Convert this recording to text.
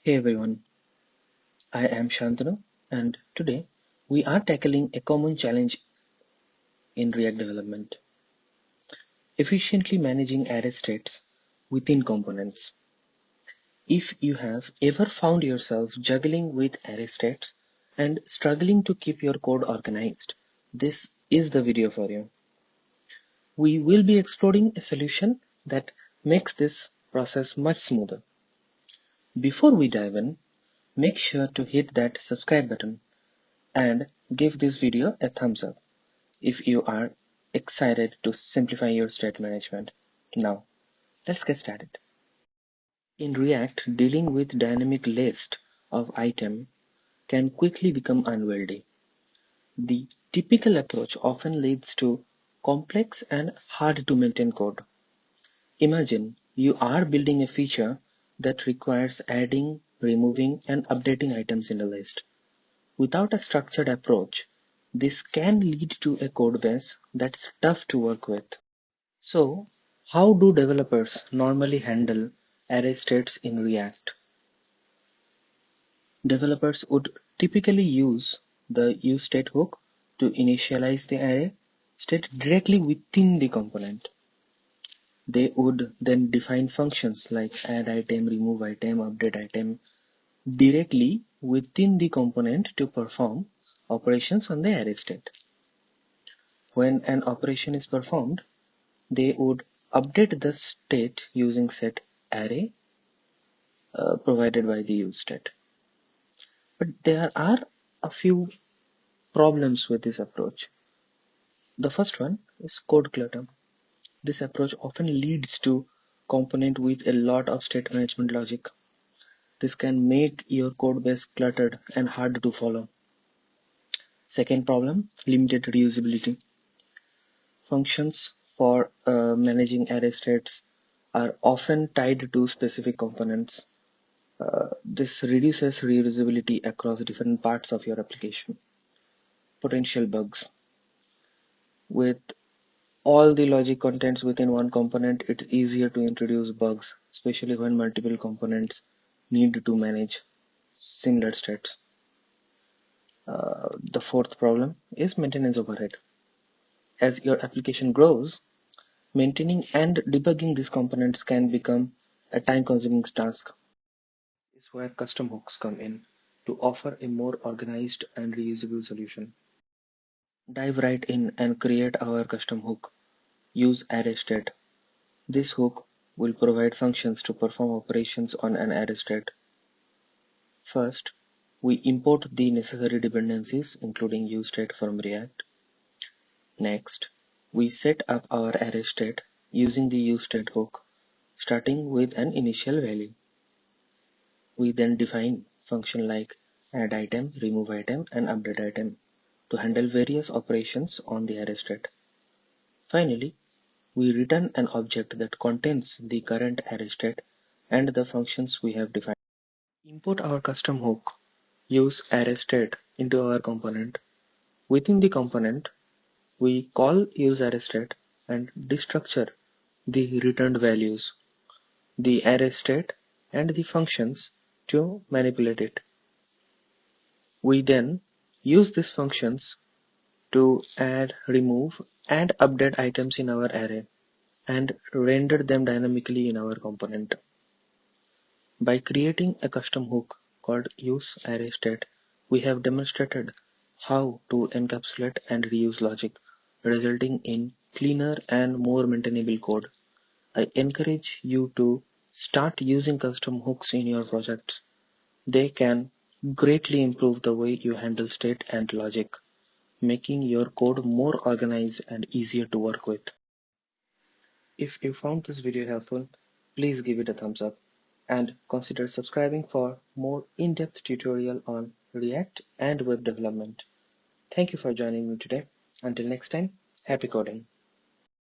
Hey everyone, I am Shantanu and today we are tackling a common challenge in React development, efficiently managing array states within components. If you have ever found yourself juggling with array states and struggling to keep your code organized, this is the video for you. We will be exploring a solution that makes this process much smoother. Before we dive in, make sure to hit that subscribe button and give this video a thumbs up if you are excited to simplify your state management. Now, let's get started. In React, dealing with dynamic list of item can quickly become unwieldy. The typical approach often leads to complex and hard to maintain code. Imagine you are building a feature that requires adding, removing, and updating items in a list. Without a structured approach, this can lead to a codebase that's tough to work with. So, how do developers normally handle array states in React? Developers would typically use the useState hook to initialize the array state directly within the component. They would then define functions like add item, remove item, update item directly within the component to perform operations on the array state. When an operation is performed, they would update the state using set array provided by the useState. But there are a few problems with this approach. The first one is code clutter. This approach often leads to component with a lot of state management logic. This can make your code base cluttered and hard to follow. Second problem, limited reusability. Functions for managing array states are often tied to specific components. This reduces reusability across different parts of your application. Potential bugs. With all the logic contents within one component, it's easier to introduce bugs, especially when multiple components need to manage similar states. The fourth problem is maintenance overhead. As your application grows, maintaining and debugging these components can become a time-consuming task. This is where custom hooks come in to offer a more organized and reusable solution. Dive right in and create our custom hook. Use array state. This hook will provide functions to perform operations on an array state. First, we import the necessary dependencies, including useState from React. Next, we set up our array state using the useState hook, starting with an initial value. We then define functions like add item, remove item, and update item to handle various operations on the array state. Finally, we return an object that contains the current array state and the functions we have defined. Import our custom hook, use array state into our component. Within the component, we call useArrayState and destructure the returned values, the array state, and the functions to manipulate it. We then use these functions to add, remove, and update items in our array and render them dynamically in our component. By creating a custom hook called useArrayState, we have demonstrated how to encapsulate and reuse logic, resulting in cleaner and more maintainable code. I encourage you to start using custom hooks in your projects. They can greatly improve the way you handle state and logic, making your code more organized and easier to work with. If you found this video helpful, please give it a thumbs up and consider subscribing for more in-depth tutorial on React and web development. Thank you for joining me today. Until next time, happy coding.